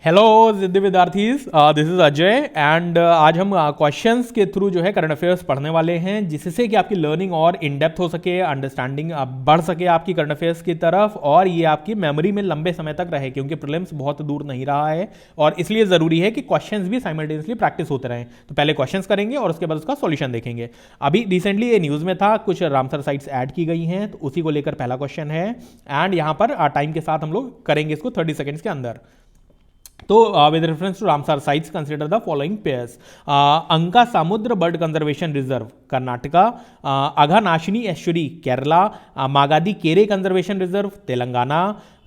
Hello जिद्दी विद्यार्थीज, this is Ajay and आज हम क्वेश्चंस के थ्रू जो है करंट अफेयर्स पढ़ने वाले हैं, जिससे कि आपकी लर्निंग और इन डेप्थ हो सके, अंडरस्टैंडिंग बढ़ सके आपकी करंट अफेयर्स की तरफ, और ये आपकी मेमोरी में लंबे समय तक रहे, क्योंकि प्रीलिम्स बहुत दूर नहीं रहा है और इसलिए ज़रूरी है कि क्वेश्चंस भी साइमल्टेनियसली प्रैक्टिस होते रहें। तो पहले क्वेश्चंस करेंगे और उसके बाद उसका सॉल्यूशन देखेंगे। अभी रिसेंटली ये न्यूज़ में था, कुछ रामसर साइट्स ऐड की गई हैं, तो उसी को लेकर पहला क्वेश्चन है एंड यहाँ पर टाइम के साथ हम लोग करेंगे इसको 30 सेकेंड्स के अंदर। तो with reference to Ramsar sites consider the following pairs: Anka Samudra bird conservation reserve Karnataka, Aghanashini estuary Kerala, Magadi Kere conservation reserve Telangana,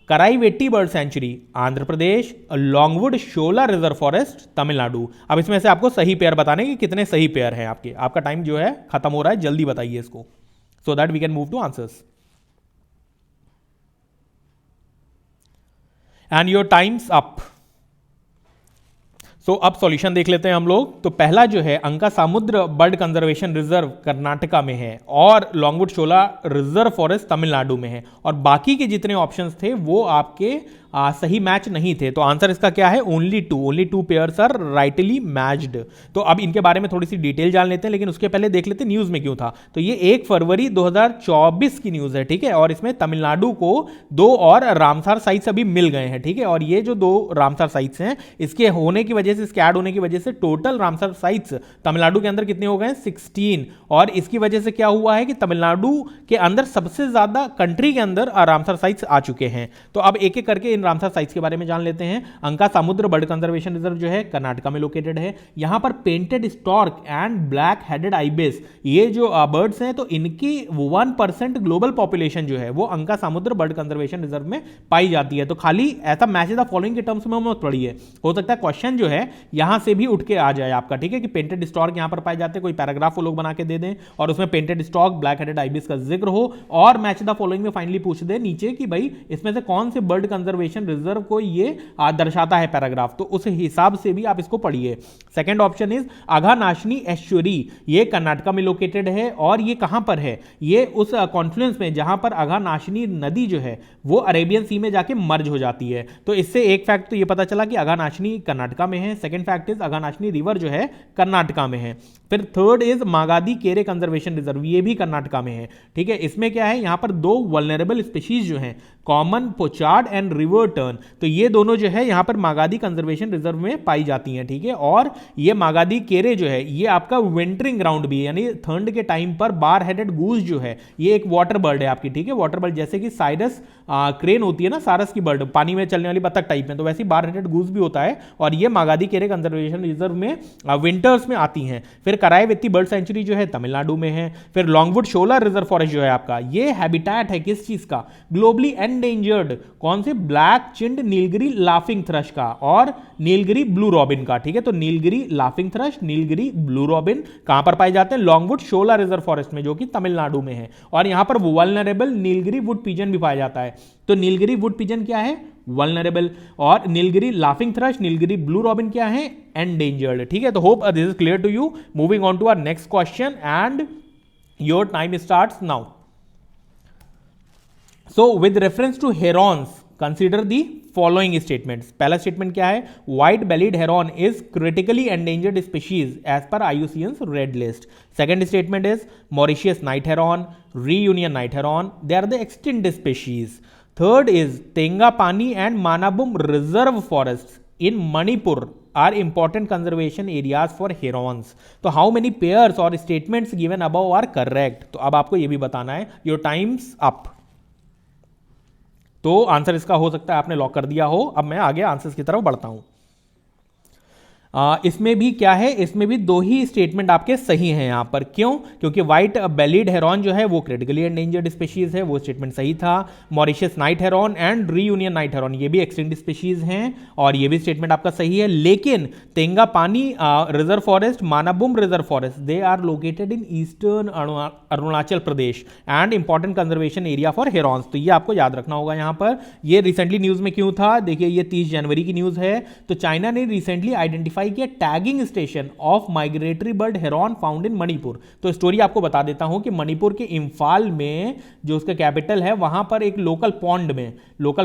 Karaivetti bird sanctuary Andhra Pradesh, Longwood Shola reserve forest Tamil Nadu. अब इसमें से आपको सही पेयर बताने कि कितने सही पेयर हैं आपके। आपका टाइम जो है खत्म हो रहा है, जल्दी बताइए इसको, so that we can move to answers. And your time's up. सो अब सॉल्यूशन देख लेते हैं हम लोग। तो पहला जो है अंका Samudra bird conservation reserve Karnataka में है और Longwood Shola reserve forest Tamil Nadu में है, और बाकी के जितने ऑप्शंस थे वो आपके सही मैच नहीं थे। तो आंसर इसका क्या है? Only two pairs are rightly matched. तो अब इनके बारे में थोड़ी सी डिटेल जान लेते हैं, लेकिन उसके पहले देख लेते हैं न्यूज में क्यों था। तो ये 1 फरवरी 2024 की न्यूज है, ठीक है, और इसमें तमिलनाडु को 2 और रामसर साइट्स अभी मिल गए हैं, ठीक है। और ये जो 2 रामसर साइट्स हैं, इसके होने की वजह से, इसके ऐड होने की वजह से टोटल रामसर साइट्स तमिलनाडु के अंदर कितने हो गए? 16। और इसकी वजह से क्या हुआ है कि तमिलनाडु के अंदर सबसे ज्यादा कंट्री के अंदर रामसर साइट्स आ चुके हैं। तो अब एक एक करके रामसर साइट्स के बारे में जान लेते हैं। अंका समुद्र बर्ड कंजर्वेशन रिजर्व जो है कर्नाटका में लोकेटेड है। यहां पर painted stork and black headed ibis, ये जो बर्ड्स हैं, तो इनकी 1% ग्लोबल पॉपुलेशन जो है वो अंका समुद्र बर्ड कंजर्वेशन रिजर्व में पाई जाती है। तो खाली ऐसा मैच द फॉलोइंग के टर्म्स में मत पढ़िए, हो सकता है क्वेश्चन जो है यहां से भी उठ के आ जाए आपका, ठीक है, कि पेंटेड स्टॉर्क यहां पर पाए जाते हैं, कोई पैराग्राफ वो लोग बना के दे दें और उसमें painted stork black headed ibis का जिक्र हो, और मैच द फॉलोइंग में फाइनली पूछ दे नीचे कि भाई इसमें से कौन से बर्ड कंजर्वेशन रिजर्व को ये दर्शाता है पैराग्राफ। तो उस हिसाब से भी आप इसको पढ़िए। Second option is Aghanashini estuary, ये कर्नाटका में लोकेटेड है, और ये कहां पर है? ये उस कॉन्फ्लुएंस में जहां पर अघनाशिनी नदी जो है वो अरेबियन सी में जाके मर्ज हो जाती है। तो इससे एक फैक्ट तो ये पता चला कि अघनाशिनी कर्नाटका में है। Second fact is Aghanashini river जो है कर्नाटका में है। फिर third is मागादी Kere conservation reserve, ये भी कर्नाटका में है, ठीक है। इसमें क्या है? यहां पर 2 वल्नरेबल स्पीशीज जो हैं, common pochard and river tern, तो ये दोनों जो है यहां पर मागादी कंजर्वेशन रिजर्व में पाई जाती हैं, ठीक है। और ये मागादी केरे जो है ये आपका विंटरिंग ग्राउंड भी है, यानी ठंड के टाइम पर बार हेडेड गूस जो है ये एक वाटर बर्ड है आपकी, ठीक है। वाटर बर्ड जैसे कि साइरस क्रेन होती है ना, सारस की बर्ड, पानी में चलने वाली बतख टाइप में, तो वैसे बार हेडेड गूस भी होता है, और ये मागादी केरे कंजर्वेशन रिजर्व में विंटर्स में आती हैं। फिर कराईवेट्टी बर्ड सेंचुरी जो है तमिलनाडु में है। फिर लॉन्गवुड शोला रिजर्व फॉरेस्ट जो है आपका, ये हैबिटेट है किस चीज का? ग्लोबली एंडेंजर्ड, कौन से? ब्लैक चिंड नीलगिरी लाफिंग थ्रश का और नीलगिरी ब्लू रॉबिन का, ठीक है। तो Nilgiri laughing thrush, Nilgiri blue robin कहां पर पाए जाते हैं? लॉन्गवुड शोला रिजर्व फॉरेस्ट में, जो कि तमिलनाडु में है। और यहां पर वल्नरेबल नीलगिरी वुड पिजन भी पाया जाता है। तो नीलगिरी वुड पिजन क्या है? वल्नरेबल। और Nilgiri laughing thrush, Nilgiri blue robin क्या है? एंडेंजर्ड, ठीक है। तो hope this is clear to you. Moving on to our next question and your time starts now. So with reference to herons consider the following statements. पहला statement क्या है? White bellied heron is critically endangered species as per IUCN's red list. Second statement is Mauritius night heron, Reunion night heron, they are the extinct species. Third is Tengapani and Manabum reserve forest in Manipur are important conservation areas for herons. तो how many pairs और statements given above are correct? तो अब आपको यह भी बताना है। Your time's up. तो आंसर इसका हो सकता है आपने लॉक कर दिया हो। अब मैं आगे आंसर्स की तरफ बढ़ता हूं। इसमें भी क्या है? इसमें भी 2 ही स्टेटमेंट आपके सही हैं यहां पर। क्यों? क्योंकि व्हाइट बेलीड हेरॉन जो है वो क्रिटिकली एंडेंजर्ड स्पीशीज है, वो स्टेटमेंट सही था। Mauritius night heron and reunion night heron ये भी एक्सटिंक्ट स्पीशीज हैं, और ये भी स्टेटमेंट आपका सही है। लेकिन Tengapani reserve forest, Manabum reserve forest, they are located in eastern Arunachal Pradesh and important conservation area for herons. तो ये आपको याद रखना होगा यहां पर। ये रिसेंटली न्यूज में क्यों था? देखिए, ये 30 जनवरी की न्यूज है। तो चाइना ने रिसेंटली आइडेंटिफाई आइडेंटिफाई किया tagging station of migratory bird heron found in Manipur. तो स्टोरी आपको बता देता हूं कि मणिपुर के इम्फाल में जो उसका कैपिटल है वहां पर एक लोकल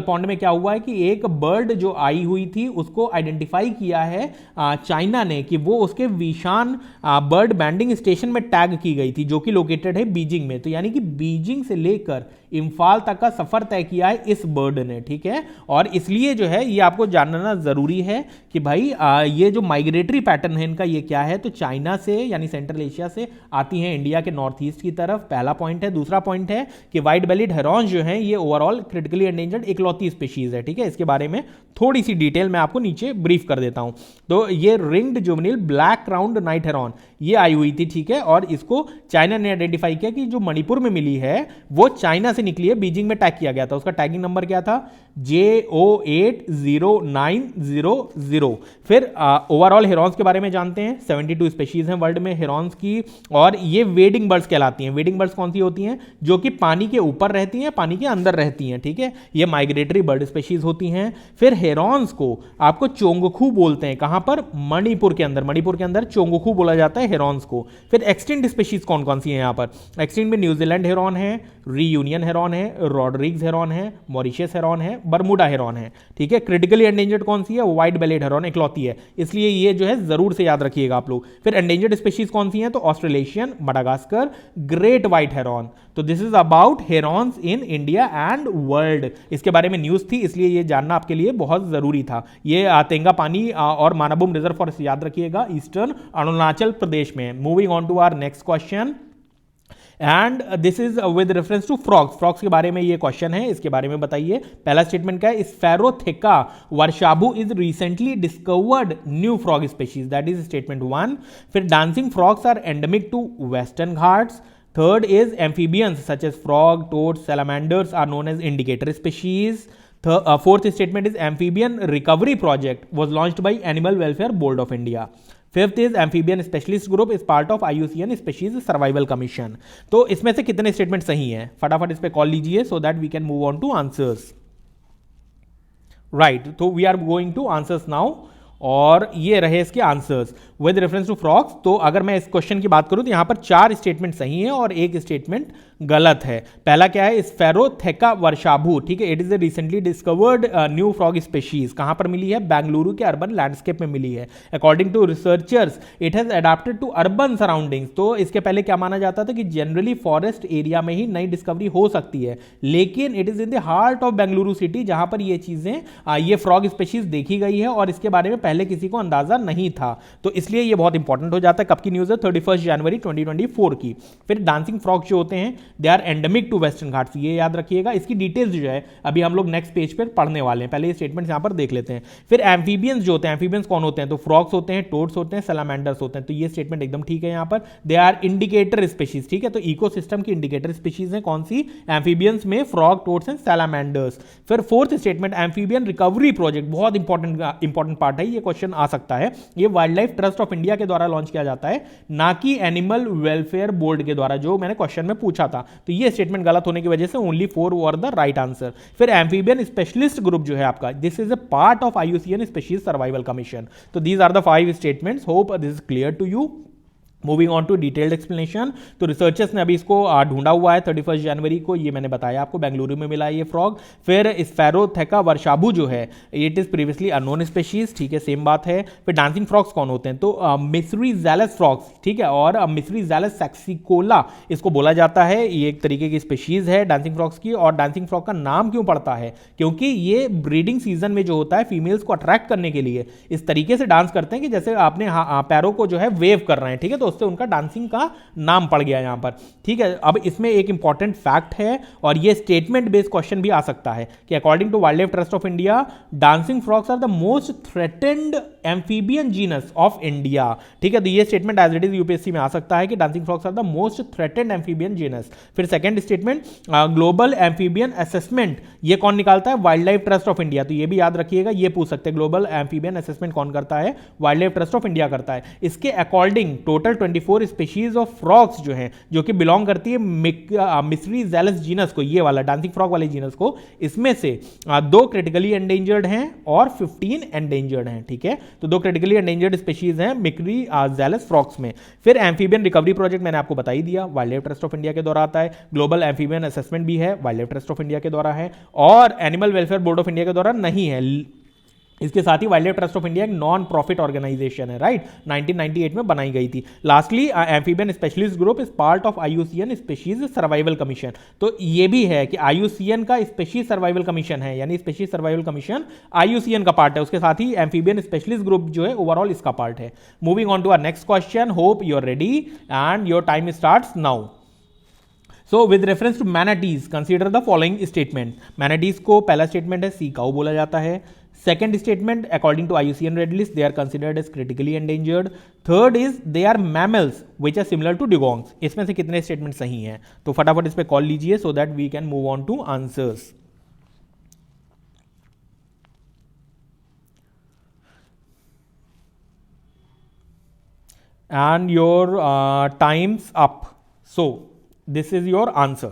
पॉन्ड में क्या हुआ है कि एक बर्ड जो आई हुई थी उसको आइडेंटिफाई किया है चाइना ने कि वो उसके विशान बर्ड बैंडिंग स्टेशन में टैग की गई थी, जो कि लोकेटेड है बीजिंग में। तो यानी कि बीजिंग से लेकर इम्फाल तक का सफर तय किया है इस बर्ड ने, ठीक है। और इसलिए जो है ये आपको जानना जरूरी है कि भाई ये जो माइग्रेटरी पैटर्न है इनका ये क्या है। तो चाइना से यानी सेंट्रल एशिया से आती हैं इंडिया के नॉर्थ ईस्ट की तरफ, पहला पॉइंट है। दूसरा पॉइंट है कि व्हाइट बेलीड हेरॉन्स जो हैं ये ओवरऑल क्रिटिकली एंडेंजर्ड इकलौती स्पीशीज है, ठीक है। इसके बारे में थोड़ी सी डिटेल मैं आपको नीचे ब्रीफ कर देता हूं। तो ये ringed juvenile black crowned night heron ये आई हुई थी, ठीक है। और इसको चाइना ने आइडेंटिफाई किया कि जो मणिपुर में मिली है वो चाइना से निकली है, बीजिंग में टैग किया गया था। उसका टैगिंग नंबर क्या था? JO80900। फिर ओवरऑल हेरॉन्स के बारे में जानते हैं। 72 स्पीशीज हैं वर्ल्ड में हेरॉन्स की, और ये वेडिंग बर्ड्स कहलाती हैं। वेडिंग बर्ड्स कौन सी होती हैं? जो कि पानी के ऊपर रहती हैं, पानी के अंदर रहती हैं, ठीक है। ये माइग्रेटरी बर्ड स्पीशीज होती हैं। फिर हेरॉन्स को आपको चोंगखू बोलते हैं, कहां पर? मणिपुर के अंदर चोंगखू बोला जाता है हेरॉन्स को। फिर एक्सटिंक्ट स्पीशीज कौन कौन सी हैं यहां पर? एक्सटिंक्ट में न्यूजीलैंड हेरॉन है, रीयूनियन हेरॉन है, रॉड्रिग्स हेरॉन है, मॉरिशस हेरॉन है, बर्मुडा हेरॉन है, ठीक है। क्रिटिकली एंडेंजर्ड कौन सी है? व्हाइट बेलीड हेरॉन इकलौती है, इसलिए ये जो है जरूर से याद रखिएगा आप लोग। फिर एंडेंजर्ड स्पीशीज कौन सी हैं? तो Australasian, Madagascar, great white heron. तो this is about herons in India and world. इसके बारे में न्यूज थी, इसलिए ये जानना आपके लिए बहुत जरूरी था। ये तेंगापानी और मानाबुम रिजर्व फॉरेस्ट याद रखिएगा, ईस्टर्न अरुणाचल प्रदेश में। Moving on to our next question, and this is with reference to frogs. Frogs के बारे में ये क्वेश्चन है, इसके बारे में बताइए। पहला स्टेटमेंट क्या है? Sphaerotheca varshabu is recently discovered new frog species, that is statement 1। फिर dancing frogs are endemic to Western Ghats. Third is amphibians such as frog, toads, salamanders are known as indicator species. Fourth statement is amphibian recovery project was launched by Animal Welfare Board of India. Fifth is amphibian specialist group is part of IUCN Species Survival Commission. तो इसमें से कितने statement सही हैं? फटाफट इस पे call लीजिए so that we can move on to answers. Right, तो we are going to answers now. और ये रहे इसके answers with reference to frogs. तो अगर मैं इस क्वेश्चन की बात करूं तो यहां पर 4 स्टेटमेंट सही हैं और एक स्टेटमेंट गलत है। पहला क्या है? स्फेरोथेका वर्शाबू, ठीक है। It is a recently discovered new frog species. कहां पर मिली है? बेंगलुरु के अर्बन लैंडस्केप में मिली है। According to researchers it has adapted to urban surroundings. तो इसके पहले क्या माना जाता था कि जनरली फॉरेस्ट एरिया में ही नई डिस्कवरी हो सकती है, लेकिन it is in the heart of Bengaluru city जहां पर ये चीजें ये फ्रॉग स्पीशीज देखी गई है और इसके बारे में पहले किसी को अंदाजा नहीं था। तो इसलिए ये बहुत इंपॉर्टेंट हो जाता है। कब की न्यूज़ है? 31 जनवरी 2024 की। फिर डांसिंग फ्रॉग जो होते हैं they are endemic to Western Ghats, ये याद रखिएगा। इसकी डिटेल्स जो है अभी हम लोग नेक्स्ट पेज पर पढ़ने वाले हैं, पहले ये स्टेटमेंट यहां पर देख लेते हैं। फिर एम्फीबियंस जो होते हैं, एम्फीबियंस कौन होते हैं? तो फ्रॉग्स होते हैं, टोड्स होते हैं, सैलामेंडर्स होते हैं। तो ये स्टेटमेंट एकदम ठीक है। यहां पर दे आर इंडिकेटर स्पीशीज, ठीक है। तो इकोसिस्टम की इंडिकेटर स्पीशीज है कौन सी? एम्फीबियंस में फ्रॉग, टोड्स एंड सैलामेंडर्स। फिर fourth statement amphibian recovery project, बहुत इंपॉर्टेंट पार्ट है, ये क्वेश्चन आ सकता है। ये wild life trust of India के द्वारा लॉन्च किया जाता है, ना कि एनिमल वेलफेयर बोर्ड के द्वारा, जो मैंने क्वेश्चन में पूछा था। तो ये स्टेटमेंट गलत होने की वजह से only 4 were the right answer. फिर एम्फीबियन स्पेशलिस्ट ग्रुप जो है आपका, this is a part of IUCN species survival commission. तो these are the 5 statements. Hope this is clear to you. Moving on to detailed explanation. तो researchers ने अभी इसको ढूंढा हुआ है 31 जनवरी को, ये मैंने बताया आपको, बेंगलुरु में मिला है ये फ्रॉग। फिर स्फेरोथेका वर्शाबू जो है it is previously unknown species, ठीक है, सेम बात है। फिर डांसिंग फ्रॉग्स कौन होते हैं? तो मिस्री ज़ैलस फ्रॉग्स, ठीक है, और मिस्री ज़ैलस सैक्सिकोला इसको बोला जाता है। ये एक तरीके की स्पीशीज है डांसिंग फ्रॉग्स की। और डांसिंग फ्रॉग का नाम क्यों पड़ता है? क्योंकि ये ब्रीडिंग सीजन में जो होता है फीमेल्स को अट्रैक्ट करने के लिए इस तरीके से डांस करते हैं कि जैसे आपने पैरों को जो है वेव कर रहे हैं, ठीक है। तो उससे उनका डांसिंग का नाम पड़ गया यहां पर, ठीक है। अब इसमें एक इंपॉर्टेंट फैक्ट है और ये स्टेटमेंट बेस्ड क्वेश्चन भी आ सकता है कि according to wild life trust of India dancing frogs are the most threatened amphibian genus of India, ठीक है। तो ये statement as it is UPSC में आ सकता है कि dancing frogs are the most threatened amphibian genus. फिर second statement global amphibian assessment, ये कौन निकालता है? Wild life trust of India. तो ये भी याद रखिएगा, ये पूछ सकते हैं ग्लोबल एम्फीबियन असेसमेंट कौन करता है? Wild life trust of India करता है। इसके according total 24 species of frogs जो हैं, जो कि बिलोंग करती है मिस्री जेलस जीनस को, ये वाला डांसिंग फ्रॉग वाले जीनस को, इसमें से 2 क्रिटिकली एंडेंजर्ड हैं और 15 एंडेंजर्ड हैं, ठीक है। तो 2 क्रिटिकली एंडेंजर्ड स्पीशीज हैं मिस्री जेलस फ्रॉग्स में। फिर एम्फीबियन रिकवरी प्रोजेक्ट मैंने आपको बता ही दिया, wild life trust of India के द्वारा आता है। ग्लोबल एम्फीबियन असेसमेंट भी है, wild life trust of India के द्वारा है, और animal welfare board of India के द्वारा नहीं है। इसके साथ ही wild life trust of India एक नॉन प्रॉफिट ऑर्गेनाइजेशन है, राइट, 1998 में बनाई गई थी। Lastly amphibian specialist group is part of IUCN species survival commission. तो ये भी है कि आईयूसीएन का स्पीशीज सर्वाइवल कमीशन है, यानी स्पीशीज सर्वाइवल कमीशन आईयूसीएन का पार्ट है, उसके साथ ही एम्फीबियन स्पेशलिस्ट ग्रुप जो है ओवरऑल इसका पार्ट है। Moving on to our next question, hope you are ready and your time starts now. So with reference to manatees, consider the following statement. Manatees को पहला statement है सी काऊ बोला जाता है। Second statement, according to IUCN red list, they are considered as critically endangered. Third is they are mammals which are similar to dugongs. इसमें से कितने statement सही हैं? तो फटाफट इस पे कॉल लीजिए so that we can move on to answers. And your time's up. So this is your answer.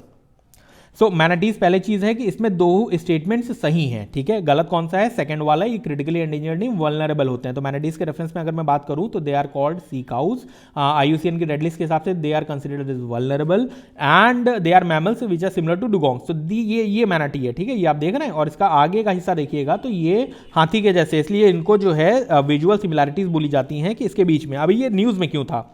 So manatees पहले चीज है कि इसमें 2 स्टेटमेंट्स सही हैं, ठीक है। गलत कौन सा है? सेकंड वाला, ये क्रिटिकली एंडेंजर्ड नहीं, वल्नरेबल होते हैं। तो मैनाटीज के रेफरेंस में अगर मैं बात करूं तो they are called sea cows. IUCN की रेड लिस्ट के हिसाब से they are considered as vulnerable and they are mammals which are similar to dugongs. तो ये मैनाटी है, ठीक है, ये आप देख रहे हैं। और इसका आगे का हिस्सा देखिएगा तो ये हाथी के जैसे, इसलिए इनको जो है विजुअल सिमिलैरिटीज बोली जाती हैं कि इसके बीच में। अभी ये न्यूज में क्यों था?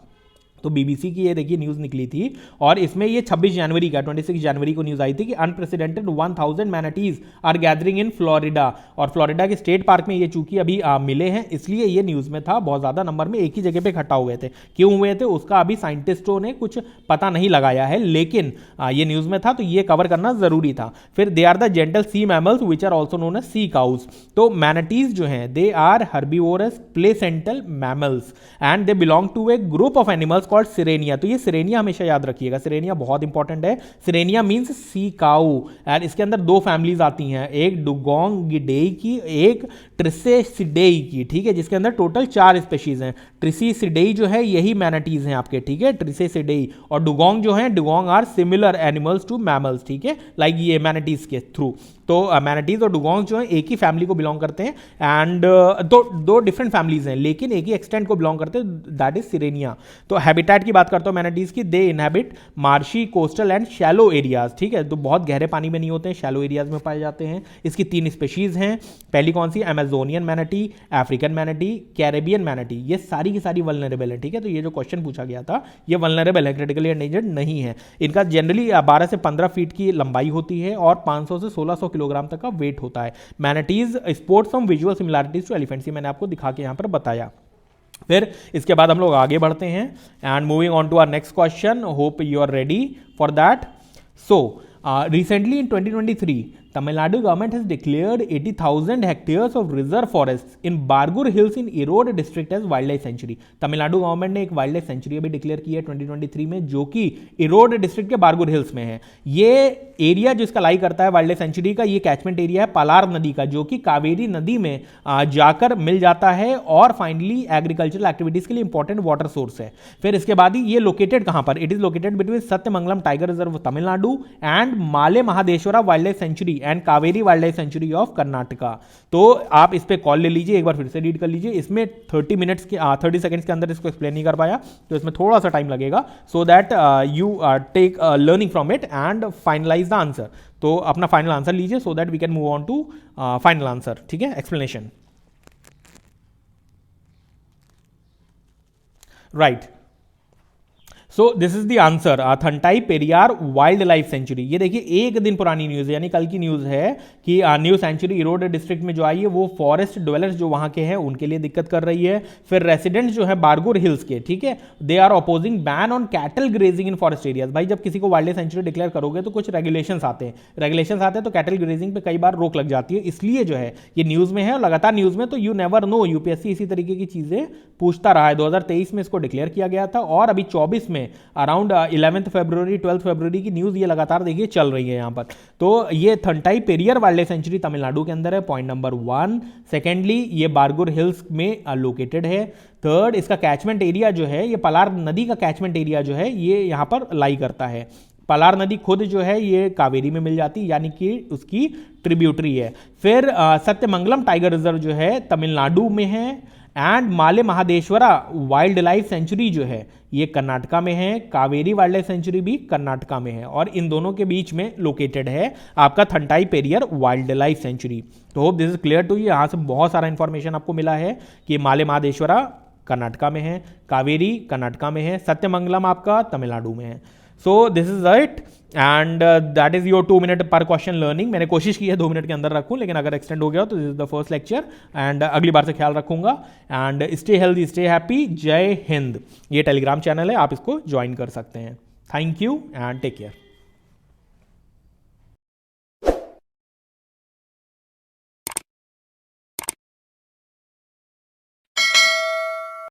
तो बीबीसी की ये देखिए न्यूज़ निकली थी और इसमें ये 26 जनवरी का 26 जनवरी को न्यूज़ आई थी कि unprecedented 1000 manatees are gathering in Florida. और फ्लोरिडा के स्टेट पार्क में ये चूंकि अभी मिले हैं, इसलिए ये न्यूज़ में था। बहुत ज़्यादा नंबर में एक ही जगह पे इकट्ठा हुए थे। क्यों हुए थे उसका अभी साइंटिस्टों ने कुछ पता नहीं लगाया है, लेकिन ये न्यूज़ में था तो ये कवर करना ज़रूरी था। फिर they are the gentle sea mammals which are also known as sea cows. तो मैनाटीज जो हैं they are herbivorous placental mammals and they belong to a group of animals called Sirenia. तो ये सिरेनिया हमेशा याद रखिएगा, सिरेनिया बहुत इंपॉर्टेंट है। सिरेनिया मींस सी काऊ एंड इसके अंदर 2 फैमिलीज आती हैं, एक डुगोंगिडेई की, एक ट्रिसेसिडेई की, ठीक है, जिसके अंदर टोटल 4 स्पीशीज हैं। ट्रिसेसिडेई जो है यही मैनाटीज हैं आपके, ठीक है, ट्रिसेसिडेई। और डुगोंग जो है, dugong are similar animals to mammals, ठीक है, लाइक ये मैनाटीज के थ्रू। तो मैनाटीज और डुगोंग जो है एक ही फैमिली को बिलोंग करते हैं एंड दो डिफरेंट फैमिलीज हैं लेकिन एक ही एक्सटेंट को बिलोंग करते हैं, दैट इज सिरेनिया। तो हैबिटेट की बात करता हूं मैनाटीज की, they inhabit marshy, coastal and shallow areas, ठीक है। तो बहुत गहरे पानी में नहीं होते हैं, शैलो एरियाज में पाए जाते हैं। इसकी 3 स्पीशीज हैं। पहली कौन सी? Amazonian manatee, African manatee, Caribbean manatee. ये सारी की सारी वल्नरेबल है, ठीक है। तो ये जो क्वेश्चन पूछा गया था ये वल्नरेबल है, क्रिटिकली एंडेंजर्ड नहीं है। इनका जनरली 12 से 15 फीट की लंबाई होती है और 500 से 1600 किलोग्राम तक का वेट होता है। Manatees sports from visual similarities to elephants, मैंने आपको दिखा के यहां पर बताया। फिर इसके बाद हम लोग आगे बढ़ते हैं and moving on to our next question, hope you are ready for that. So recently in 2023 Tamil Nadu government has declared 80,000 hectares of reserve forests in Bargur Hills in Erode district as wildlife sanctuary। Tamil Nadu government ने एक wild life sanctuary अभी declare की है 2023 में, जो कि Erode district के बारगुर hills में है। ये एरिया जो इसका लाई करता है वाइल्ड लाइफ सेंचुरी का, ये कैचमेंट एरिया है पालार नदी का, जो कि कावेरी नदी में जाकर मिल जाता है और फाइनली एग्रीकल्चरल एक्टिविटीज के लिए इंपॉर्टेंट वाटर सोर्स है। फिर इसके बाद ही ये लोकेटेड कहां पर? It is located between Sathyamangalam tiger reserve Tamil Nadu and Male Mahadeshwara wild life sanctuary and Kaveri wild life sanctuary of Karnataka. तो आप इस पे कॉल ले लीजिए, एक बार फिर से रीड कर लीजिए। इसमें 30 सेकंड्स के अंदर इसको एक्सप्लेन नहीं कर पाया तो इसमें थोड़ा सा टाइम लगेगा, so that you take learning from it and finalise the answer. तो अपना फाइनल आंसर लीजिए so that we can move on to final answer, ठीक है, explanation. Right, so this is the answer, Thantai Periyar wild life sanctuary. ये देखिए एक दिन पुरानी न्यूज है, यानी कल की न्यूज है कि न्यू सेंचुरी इरोड डिस्ट्रिक्ट में जो आई है वो फॉरेस्ट ड्वेलर्स जो वहां के हैं उनके लिए दिक्कत कर रही है। फिर रेसिडेंट्स जो है बारगुर हिल्स के, ठीक है, they are opposing ban on cattle grazing in forest areas. भाई जब किसी को वाइल्ड लाइफ सेंचुरी डिक्लेयर करोगे तो कुछ रेगुलेशंस आते हैं, तो कैटल ग्रेजिंग पे कई बार रोक लग जाती है, इसलिए जो है ये न्यूज में है और लगातार न्यूज में। तो यू नेवर नो, यूपीएससी इसी तरीके की चीजें पूछता रहा है। 2023 में इसको डिक्लेयर किया गया था और अभी 24 में में अराउंड 11 फरवरी 12 फरवरी की न्यूज़ ये लगातार देखिए चल रही है यहाँ पर। तो ये Thantai Periyar wild life sanctuary Tamil Nadu के अंदर है, पॉइंट नंबर 1। सेकेंडली ये बारगुर हिल्स में लोकेटेड है। थर्ड, इसका कैचमेंट एरिया जो है, ये पलार नदी का कैचमेंट एरिया जो है ये यहाँ पर लाई करता है। पलार नदी खुद जो है ये कावेरी में मिल जाती है, यानी कि उसकी ट्रिब्यूटरी है। फिर सत्यमंगलम टाइगर रिजर्व जो है तमिलनाडु में है, and Male Mahadeshwara wild life sanctuary जो है ये कर्नाटका में है। कावेरी वाइल्ड लाइफ सेंचुरी भी कर्नाटका में है, और इन दोनों के बीच में लोकेटेड है आपका Thanthai Periyar wild life sanctuary. तो hope this is clear to you. यहाँ से बहुत सारा इंफॉर्मेशन आपको मिला है कि माले महादेश्वरा कर्नाटका में है, कावेरी कर्नाटका में है, सत्यमंगलम आपका तमिलनाडु में है। सो this is it, and that is your 2 minute पर क्वेश्चन लर्निंग। मैंने कोशिश की है 2 मिनट के अंदर रखूं, लेकिन अगर एक्सटेंड हो गया तो this is the first lecture, and अगली बार से ख्याल रखूंगा। And stay healthy, stay happy, जय हिंद। ये टेलीग्राम चैनल है, आप इसको ज्वाइन कर सकते हैं। Thank you and take care.